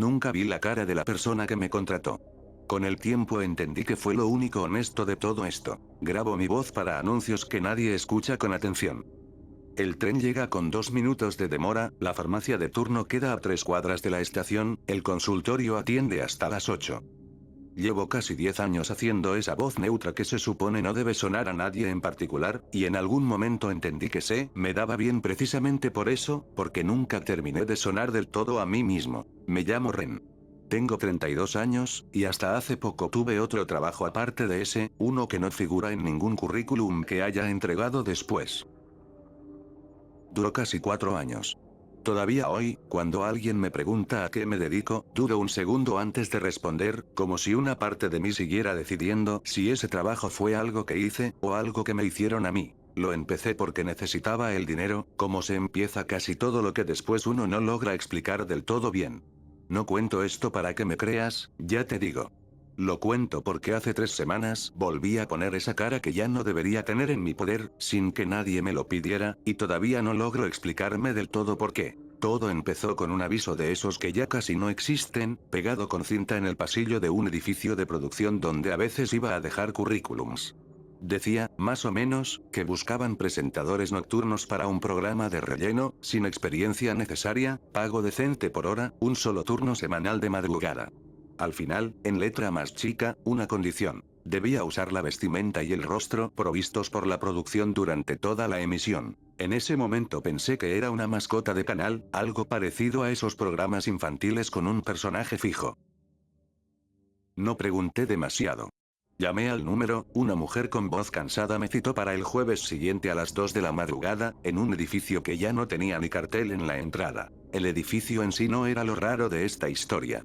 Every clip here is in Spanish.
Nunca vi la cara de la persona que me contrató. Con el tiempo entendí que fue lo único honesto de todo esto. Grabo mi voz para anuncios que nadie escucha con atención. El tren llega con 2 minutos de demora, la farmacia de turno queda a 3 cuadras de la estación, el consultorio atiende hasta las 8. Llevo casi 10 años haciendo esa voz neutra que se supone no debe sonar a nadie en particular, y en algún momento entendí que me daba bien precisamente por eso, porque nunca terminé de sonar del todo a mí mismo. Me llamo Ren. Tengo 32 años, y hasta hace poco tuve otro trabajo aparte de ese, uno que no figura en ningún currículum que haya entregado después. Duró casi 4 años. Todavía hoy, cuando alguien me pregunta a qué me dedico, dudo un segundo antes de responder, como si una parte de mí siguiera decidiendo si ese trabajo fue algo que hice, o algo que me hicieron a mí. Lo empecé porque necesitaba el dinero, como se empieza casi todo lo que después uno no logra explicar del todo bien. No cuento esto para que me creas, ya te digo. Lo cuento porque hace 3 semanas volví a poner esa cara que ya no debería tener en mi poder, sin que nadie me lo pidiera, y todavía no logro explicarme del todo por qué. Todo empezó con un aviso de esos que ya casi no existen, pegado con cinta en el pasillo de un edificio de producción donde a veces iba a dejar currículums. Decía, más o menos, que buscaban presentadores nocturnos para un programa de relleno, sin experiencia necesaria, pago decente por hora, un solo turno semanal de madrugada. Al final, en letra más chica, una condición. Debía usar la vestimenta y el rostro provistos por la producción durante toda la emisión. En ese momento pensé que era una mascota de canal, algo parecido a esos programas infantiles con un personaje fijo. No pregunté demasiado. Llamé al número, una mujer con voz cansada me citó para el jueves siguiente a las 2 de la madrugada, en un edificio que ya no tenía ni cartel en la entrada. El edificio en sí no era lo raro de esta historia.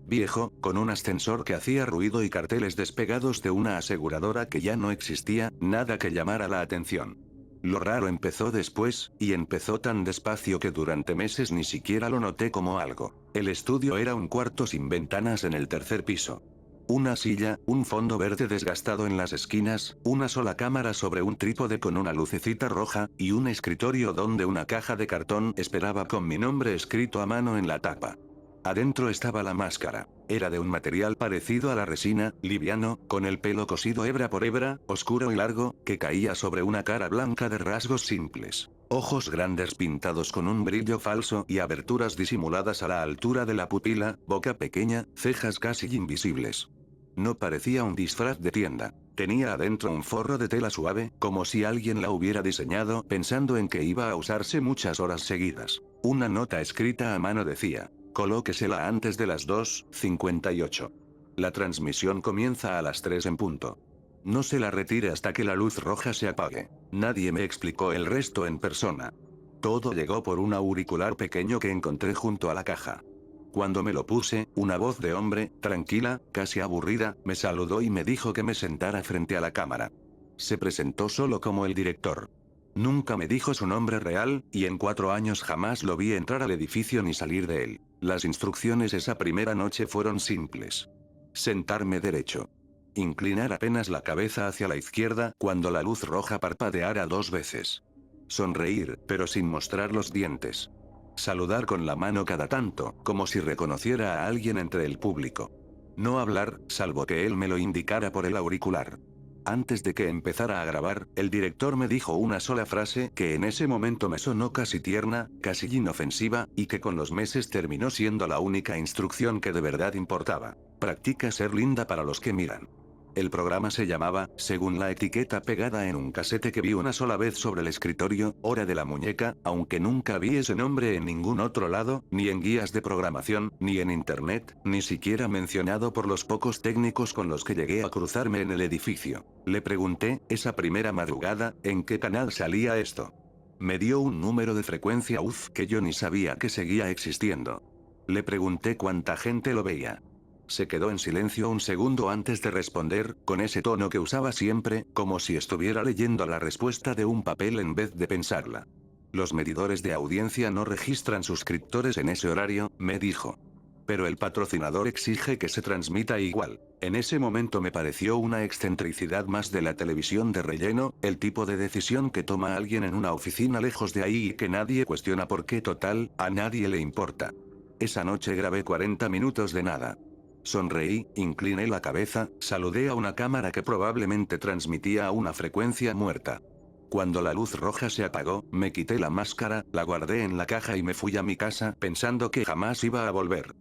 Viejo, con un ascensor que hacía ruido y carteles despegados de una aseguradora que ya no existía, nada que llamara la atención. Lo raro empezó después, y empezó tan despacio que durante meses ni siquiera lo noté como algo. El estudio era un cuarto sin ventanas en el tercer piso. Una silla, un fondo verde desgastado en las esquinas, una sola cámara sobre un trípode con una lucecita roja, y un escritorio donde una caja de cartón esperaba con mi nombre escrito a mano en la tapa. Adentro estaba la máscara. Era de un material parecido a la resina, liviano, con el pelo cosido hebra por hebra, oscuro y largo, que caía sobre una cara blanca de rasgos simples. Ojos grandes pintados con un brillo falso y aberturas disimuladas a la altura de la pupila, boca pequeña, cejas casi invisibles. No parecía un disfraz de tienda. Tenía adentro un forro de tela suave, como si alguien la hubiera diseñado pensando en que iba a usarse muchas horas seguidas. Una nota escrita a mano decía: colóquesela antes de las 2:58. La transmisión comienza a las 3 en punto. No se la retire hasta que la luz roja se apague. Nadie me explicó el resto en persona. Todo llegó por un auricular pequeño que encontré junto a la caja. Cuando me lo puse, una voz de hombre, tranquila, casi aburrida, me saludó y me dijo que me sentara frente a la cámara. Se presentó solo como el director. Nunca me dijo su nombre real, y en 4 años jamás lo vi entrar al edificio ni salir de él. Las instrucciones esa primera noche fueron simples. Sentarme derecho. Inclinar apenas la cabeza hacia la izquierda cuando la luz roja parpadeara 2 veces. Sonreír, pero sin mostrar los dientes. Saludar con la mano cada tanto, como si reconociera a alguien entre el público. No hablar, salvo que él me lo indicara por el auricular. Antes de que empezara a grabar, el director me dijo una sola frase que en ese momento me sonó casi tierna, casi inofensiva, y que con los meses terminó siendo la única instrucción que de verdad importaba. Practica ser linda para los que miran. El programa se llamaba, según la etiqueta pegada en un casete que vi una sola vez sobre el escritorio, Hora de la Muñeca, aunque nunca vi ese nombre en ningún otro lado, ni en guías de programación, ni en internet, ni siquiera mencionado por los pocos técnicos con los que llegué a cruzarme en el edificio. Le pregunté, esa primera madrugada, ¿en qué canal salía esto? Me dio un número de frecuencia que yo ni sabía que seguía existiendo. Le pregunté cuánta gente lo veía. Se quedó en silencio un segundo antes de responder, con ese tono que usaba siempre, como si estuviera leyendo la respuesta de un papel en vez de pensarla. Los medidores de audiencia no registran suscriptores en ese horario, me dijo. Pero el patrocinador exige que se transmita igual. En ese momento me pareció una excentricidad más de la televisión de relleno, el tipo de decisión que toma alguien en una oficina lejos de ahí y que nadie cuestiona porque total, a nadie le importa. Esa noche grabé 40 minutos de nada. Sonreí, incliné la cabeza, saludé a una cámara que probablemente transmitía a una frecuencia muerta. Cuando la luz roja se apagó, me quité la máscara, la guardé en la caja y me fui a mi casa pensando que jamás iba a volver.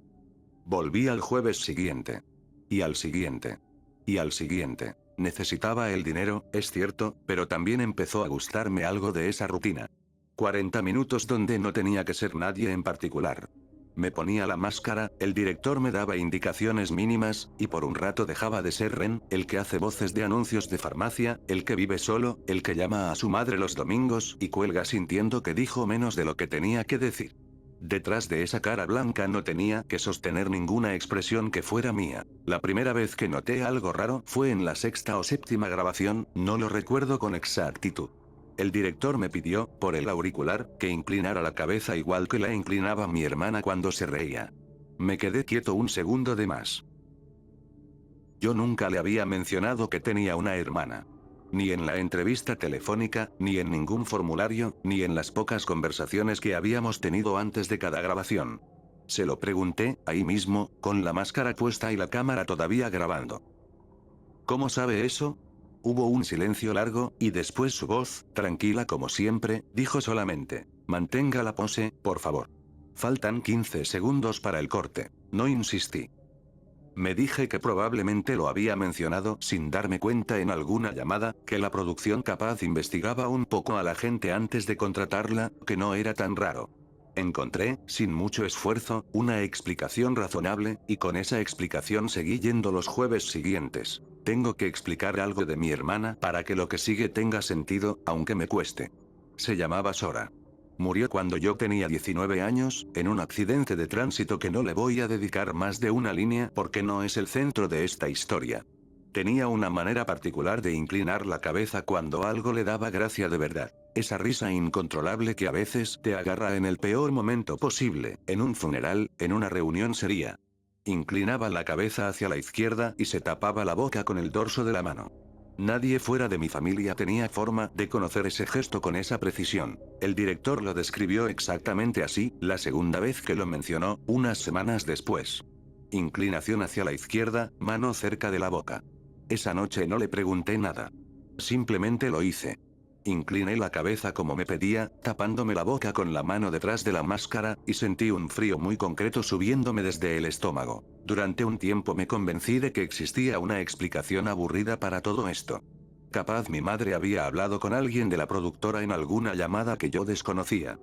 Volví al jueves siguiente. Y al siguiente. Y al siguiente. Necesitaba el dinero, es cierto, pero también empezó a gustarme algo de esa rutina. 40 minutos donde no tenía que ser nadie en particular. Me ponía la máscara, el director me daba indicaciones mínimas, y por un rato dejaba de ser Ren, el que hace voces de anuncios de farmacia, el que vive solo, el que llama a su madre los domingos y cuelga sintiendo que dijo menos de lo que tenía que decir. Detrás de esa cara blanca no tenía que sostener ninguna expresión que fuera mía. La primera vez que noté algo raro fue en la sexta o séptima grabación, no lo recuerdo con exactitud. El director me pidió, por el auricular, que inclinara la cabeza igual que la inclinaba mi hermana cuando se reía. Me quedé quieto un segundo de más. Yo nunca le había mencionado que tenía una hermana. Ni en la entrevista telefónica, ni en ningún formulario, ni en las pocas conversaciones que habíamos tenido antes de cada grabación. Se lo pregunté, ahí mismo, con la máscara puesta y la cámara todavía grabando. ¿Cómo sabe eso? Hubo un silencio largo, y después su voz, tranquila como siempre, dijo solamente: mantenga la pose, por favor. Faltan 15 segundos para el corte. No insistí. Me dije que probablemente lo había mencionado sin darme cuenta en alguna llamada, que la producción capaz investigaba un poco a la gente antes de contratarla, que no era tan raro. Encontré, sin mucho esfuerzo, una explicación razonable, y con esa explicación seguí yendo los jueves siguientes. Tengo que explicar algo de mi hermana para que lo que sigue tenga sentido, aunque me cueste. Se llamaba Sora. Murió cuando yo tenía 19 años, en un accidente de tránsito que no le voy a dedicar más de una línea porque no es el centro de esta historia. Tenía una manera particular de inclinar la cabeza cuando algo le daba gracia de verdad. Esa risa incontrolable que a veces te agarra en el peor momento posible, en un funeral, en una reunión seria. Inclinaba la cabeza hacia la izquierda y se tapaba la boca con el dorso de la mano. Nadie fuera de mi familia tenía forma de conocer ese gesto con esa precisión. El director lo describió exactamente así, la segunda vez que lo mencionó, unas semanas después. Inclinación hacia la izquierda, mano cerca de la boca. Esa noche no le pregunté nada. Simplemente lo hice. Incliné la cabeza como me pedía, tapándome la boca con la mano detrás de la máscara, y sentí un frío muy concreto subiéndome desde el estómago. Durante un tiempo me convencí de que existía una explicación aburrida para todo esto. Capaz mi madre había hablado con alguien de la productora en alguna llamada que yo desconocía.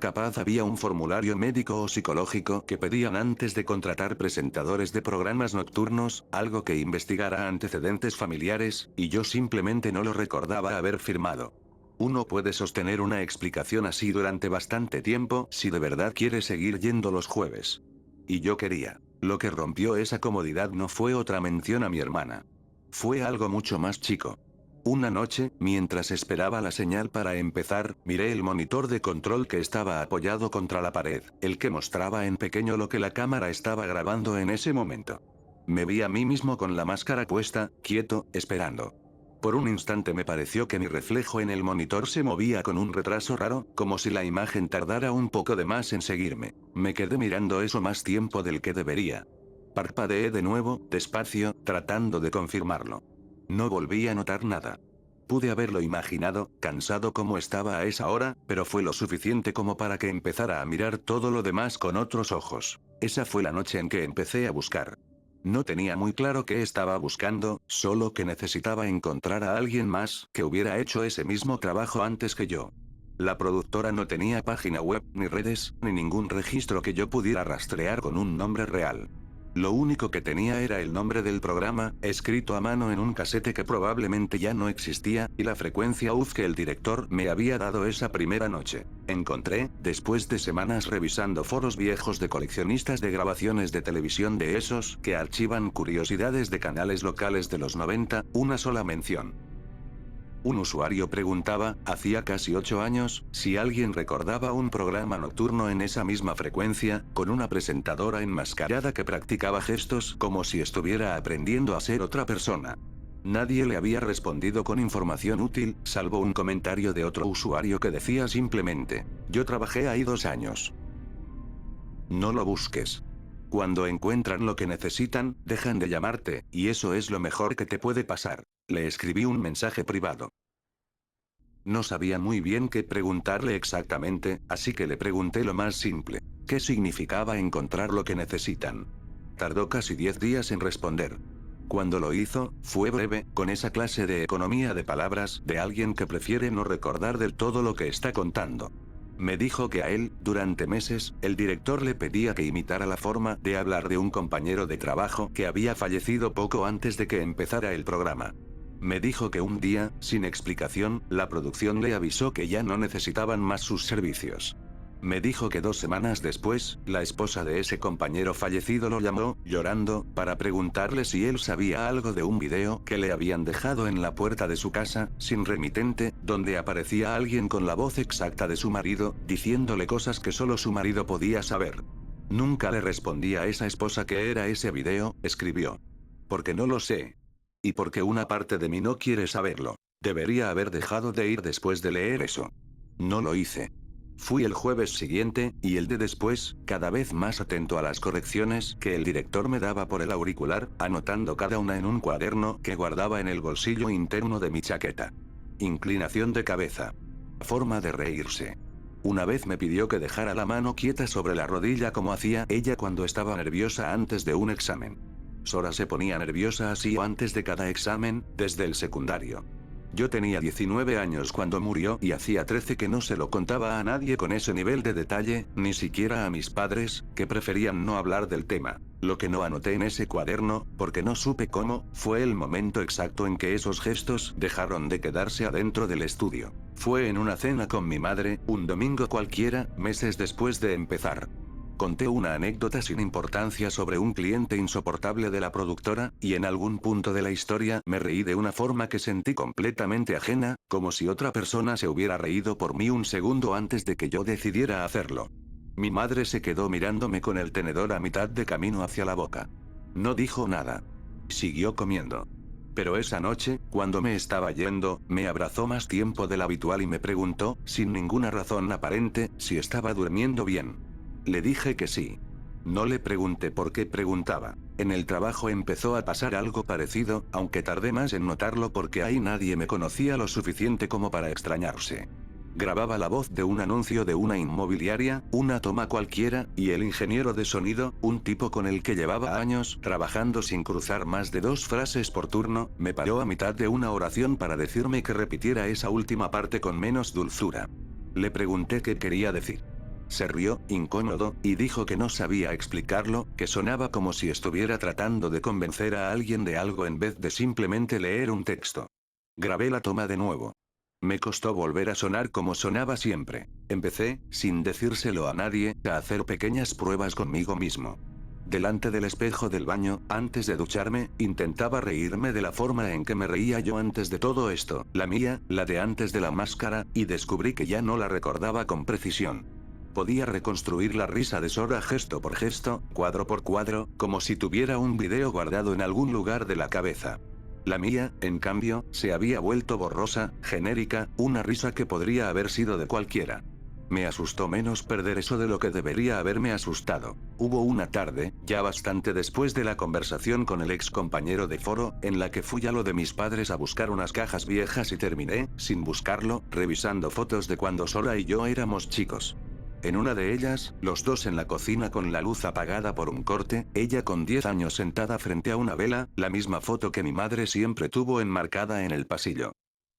Capaz había un formulario médico o psicológico que pedían antes de contratar presentadores de programas nocturnos, algo que investigara antecedentes familiares, y yo simplemente no lo recordaba haber firmado. Uno puede sostener una explicación así durante bastante tiempo si de verdad quiere seguir yendo los jueves. Y yo quería. Lo que rompió esa comodidad no fue otra mención a mi hermana. Fue algo mucho más chico. Una noche, mientras esperaba la señal para empezar, miré el monitor de control que estaba apoyado contra la pared, el que mostraba en pequeño lo que la cámara estaba grabando en ese momento. Me vi a mí mismo con la máscara puesta, quieto, esperando. Por un instante me pareció que mi reflejo en el monitor se movía con un retraso raro, como si la imagen tardara un poco de más en seguirme. Me quedé mirando eso más tiempo del que debería. Parpadeé de nuevo, despacio, tratando de confirmarlo. No volví a notar nada. Pude haberlo imaginado, cansado como estaba a esa hora, pero fue lo suficiente como para que empezara a mirar todo lo demás con otros ojos. Esa fue la noche en que empecé a buscar. No tenía muy claro qué estaba buscando, solo que necesitaba encontrar a alguien más que hubiera hecho ese mismo trabajo antes que yo. La productora no tenía página web, ni redes, ni ningún registro que yo pudiera rastrear con un nombre real. Lo único que tenía era el nombre del programa, escrito a mano en un casete que probablemente ya no existía, y la frecuencia UF que el director me había dado esa primera noche. Encontré, después de semanas revisando foros viejos de coleccionistas de grabaciones de televisión de esos que archivan curiosidades de canales locales de los 90, una sola mención. Un usuario preguntaba, hacía casi 8 años, si alguien recordaba un programa nocturno en esa misma frecuencia, con una presentadora enmascarada que practicaba gestos como si estuviera aprendiendo a ser otra persona. Nadie le había respondido con información útil, salvo un comentario de otro usuario que decía simplemente: yo trabajé ahí 2 años. No lo busques. Cuando encuentran lo que necesitan, dejan de llamarte, y eso es lo mejor que te puede pasar. Le escribí un mensaje privado. No sabía muy bien qué preguntarle exactamente, así que le pregunté lo más simple. ¿Qué significaba encontrar lo que necesitan? Tardó casi 10 días en responder. Cuando lo hizo, fue breve, con esa clase de economía de palabras de alguien que prefiere no recordar del todo lo que está contando. Me dijo que a él, durante meses, el director le pedía que imitara la forma de hablar de un compañero de trabajo que había fallecido poco antes de que empezara el programa. Me dijo que un día, sin explicación, la producción le avisó que ya no necesitaban más sus servicios. Me dijo que 2 semanas después, la esposa de ese compañero fallecido lo llamó, llorando, para preguntarle si él sabía algo de un video que le habían dejado en la puerta de su casa, sin remitente, donde aparecía alguien con la voz exacta de su marido, diciéndole cosas que solo su marido podía saber. Nunca le respondí a esa esposa qué era ese video, escribió. Porque no lo sé. Y porque una parte de mí no quiere saberlo. Debería haber dejado de ir después de leer eso. No lo hice. Fui el jueves siguiente, y el de después, cada vez más atento a las correcciones que el director me daba por el auricular, anotando cada una en un cuaderno que guardaba en el bolsillo interno de mi chaqueta. Inclinación de cabeza. Forma de reírse. Una vez me pidió que dejara la mano quieta sobre la rodilla como hacía ella cuando estaba nerviosa antes de un examen. Sora se ponía nerviosa así antes de cada examen, desde el secundario. Yo tenía 19 años cuando murió y hacía 13 que no se lo contaba a nadie con ese nivel de detalle, ni siquiera a mis padres, que preferían no hablar del tema. Lo que no anoté en ese cuaderno, porque no supe cómo, fue el momento exacto en que esos gestos dejaron de quedarse adentro del estudio. Fue en una cena con mi madre, un domingo cualquiera, meses después de empezar. Conté una anécdota sin importancia sobre un cliente insoportable de la productora, y en algún punto de la historia me reí de una forma que sentí completamente ajena, como si otra persona se hubiera reído por mí un segundo antes de que yo decidiera hacerlo. Mi madre se quedó mirándome con el tenedor a mitad de camino hacia la boca. No dijo nada. Siguió comiendo. Pero esa noche, cuando me estaba yendo, me abrazó más tiempo del habitual y me preguntó, sin ninguna razón aparente, si estaba durmiendo bien. Le dije que sí. No le pregunté por qué preguntaba. En el trabajo empezó a pasar algo parecido, aunque tardé más en notarlo porque ahí nadie me conocía lo suficiente como para extrañarse. Grababa la voz de un anuncio de una inmobiliaria, una toma cualquiera, y el ingeniero de sonido, un tipo con el que llevaba años trabajando sin cruzar más de 2 frases por turno, me paró a mitad de una oración para decirme que repitiera esa última parte con menos dulzura. Le pregunté qué quería decir. Se rió, incómodo, y dijo que no sabía explicarlo, que sonaba como si estuviera tratando de convencer a alguien de algo en vez de simplemente leer un texto. Grabé la toma de nuevo. Me costó volver a sonar como sonaba siempre. Empecé, sin decírselo a nadie, a hacer pequeñas pruebas conmigo mismo. Delante del espejo del baño, antes de ducharme, intentaba reírme de la forma en que me reía yo antes de todo esto, la mía, la de antes de la máscara, y descubrí que ya no la recordaba con precisión. Podía reconstruir la risa de Sora gesto por gesto, cuadro por cuadro, como si tuviera un video guardado en algún lugar de la cabeza. La mía, en cambio, se había vuelto borrosa, genérica, una risa que podría haber sido de cualquiera. Me asustó menos perder eso de lo que debería haberme asustado. Hubo una tarde, ya bastante después de la conversación con el ex compañero de foro, en la que fui a lo de mis padres a buscar unas cajas viejas y terminé, sin buscarlo, revisando fotos de cuando Sora y yo éramos chicos. En una de ellas, los dos en la cocina con la luz apagada por un corte, ella con 10 años sentada frente a una vela, la misma foto que mi madre siempre tuvo enmarcada en el pasillo.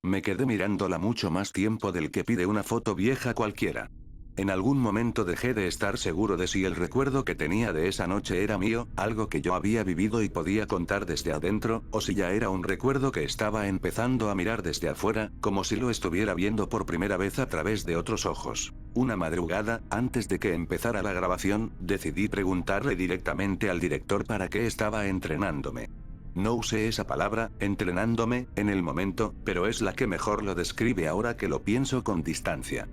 Me quedé mirándola mucho más tiempo del que pide una foto vieja cualquiera. En algún momento dejé de estar seguro de si el recuerdo que tenía de esa noche era mío, algo que yo había vivido y podía contar desde adentro, o si ya era un recuerdo que estaba empezando a mirar desde afuera, como si lo estuviera viendo por primera vez a través de otros ojos. Una madrugada, antes de que empezara la grabación, decidí preguntarle directamente al director para qué estaba entrenándome. No usé esa palabra, entrenándome, en el momento, pero es la que mejor lo describe ahora que lo pienso con distancia.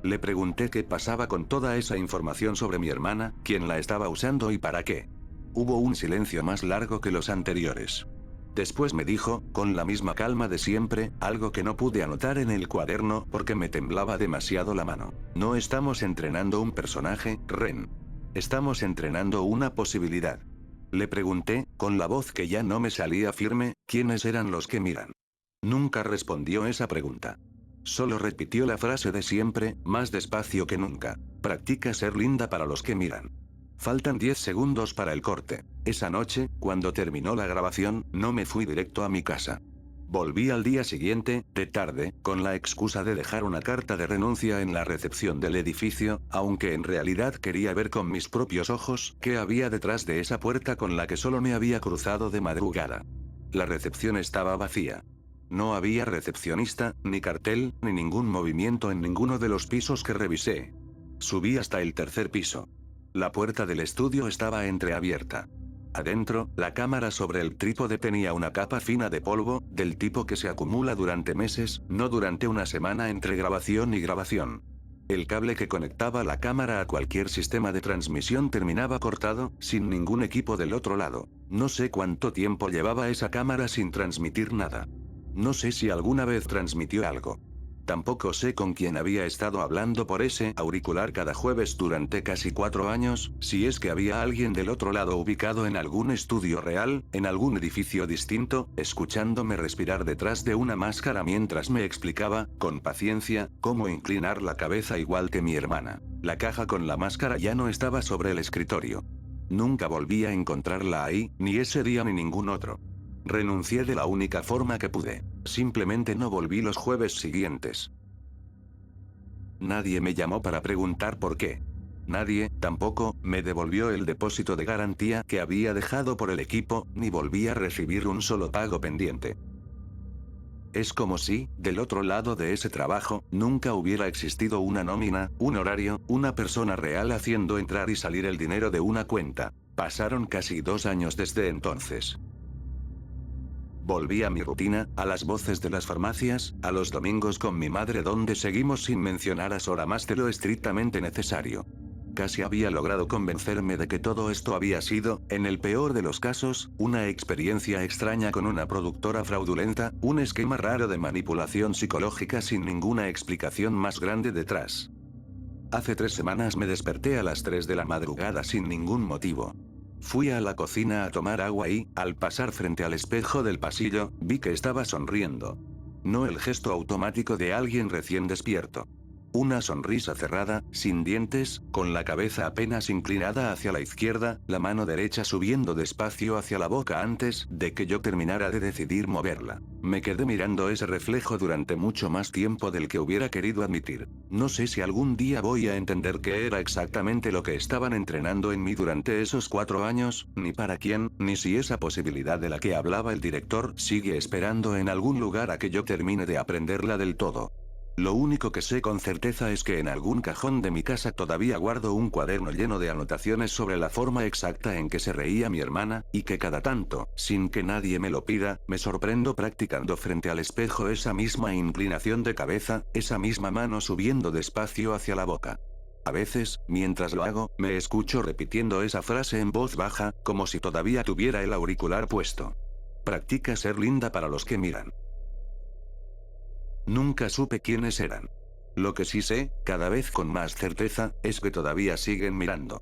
Le pregunté qué pasaba con toda esa información sobre mi hermana, quién la estaba usando y para qué. Hubo un silencio más largo que los anteriores. Después me dijo, con la misma calma de siempre, algo que no pude anotar en el cuaderno porque me temblaba demasiado la mano. No estamos entrenando un personaje, Ren. Estamos entrenando una posibilidad. Le pregunté, con la voz que ya no me salía firme, ¿quiénes eran los que miran? Nunca respondió esa pregunta. Solo repitió la frase de siempre, más despacio que nunca. Practica ser linda para los que miran. Faltan 10 segundos para el corte. Esa noche, cuando terminó la grabación, no me fui directo a mi casa. Volví al día siguiente, de tarde, con la excusa de dejar una carta de renuncia en la recepción del edificio, aunque en realidad quería ver con mis propios ojos qué había detrás de esa puerta con la que solo me había cruzado de madrugada. La recepción estaba vacía. No había recepcionista, ni cartel, ni ningún movimiento en ninguno de los pisos que revisé. Subí hasta el tercer piso. La puerta del estudio estaba entreabierta. Adentro, la cámara sobre el trípode tenía una capa fina de polvo, del tipo que se acumula durante meses, no durante una semana entre grabación y grabación. El cable que conectaba la cámara a cualquier sistema de transmisión terminaba cortado, sin ningún equipo del otro lado. No sé cuánto tiempo llevaba esa cámara sin transmitir nada. No sé si alguna vez transmitió algo. Tampoco sé con quién había estado hablando por ese auricular cada jueves durante casi 4 años, si es que había alguien del otro lado ubicado en algún estudio real, en algún edificio distinto, escuchándome respirar detrás de una máscara mientras me explicaba, con paciencia, cómo inclinar la cabeza igual que mi hermana. La caja con la máscara ya no estaba sobre el escritorio. Nunca volví a encontrarla ahí, ni ese día ni ningún otro. Renuncié de la única forma que pude. Simplemente no volví los jueves siguientes. Nadie me llamó para preguntar por qué. Nadie, tampoco, me devolvió el depósito de garantía que había dejado por el equipo, ni volví a recibir un solo pago pendiente. Es como si, del otro lado de ese trabajo, nunca hubiera existido una nómina, un horario, una persona real haciendo entrar y salir el dinero de una cuenta. Pasaron casi 2 años desde entonces. Volví a mi rutina, a las voces de las farmacias, a los domingos con mi madre donde seguimos sin mencionar a Sora más de lo estrictamente necesario. Casi había logrado convencerme de que todo esto había sido, en el peor de los casos, una experiencia extraña con una productora fraudulenta, un esquema raro de manipulación psicológica sin ninguna explicación más grande detrás. Hace 3 semanas me desperté a las 3 de la madrugada sin ningún motivo. Fui a la cocina a tomar agua y, al pasar frente al espejo del pasillo, vi que estaba sonriendo. No el gesto automático de alguien recién despierto. Una sonrisa cerrada, sin dientes, con la cabeza apenas inclinada hacia la izquierda, la mano derecha subiendo despacio hacia la boca antes de que yo terminara de decidir moverla. Me quedé mirando ese reflejo durante mucho más tiempo del que hubiera querido admitir. No sé si algún día voy a entender qué era exactamente lo que estaban entrenando en mí durante esos 4 años, ni para quién, ni si esa posibilidad de la que hablaba el director sigue esperando en algún lugar a que yo termine de aprenderla del todo. Lo único que sé con certeza es que en algún cajón de mi casa todavía guardo un cuaderno lleno de anotaciones sobre la forma exacta en que se reía mi hermana, y que cada tanto, sin que nadie me lo pida, me sorprendo practicando frente al espejo esa misma inclinación de cabeza, esa misma mano subiendo despacio hacia la boca. A veces, mientras lo hago, me escucho repitiendo esa frase en voz baja, como si todavía tuviera el auricular puesto. Practica ser linda para los que miran. Nunca supe quiénes eran. Lo que sí sé, cada vez con más certeza, es que todavía siguen mirando.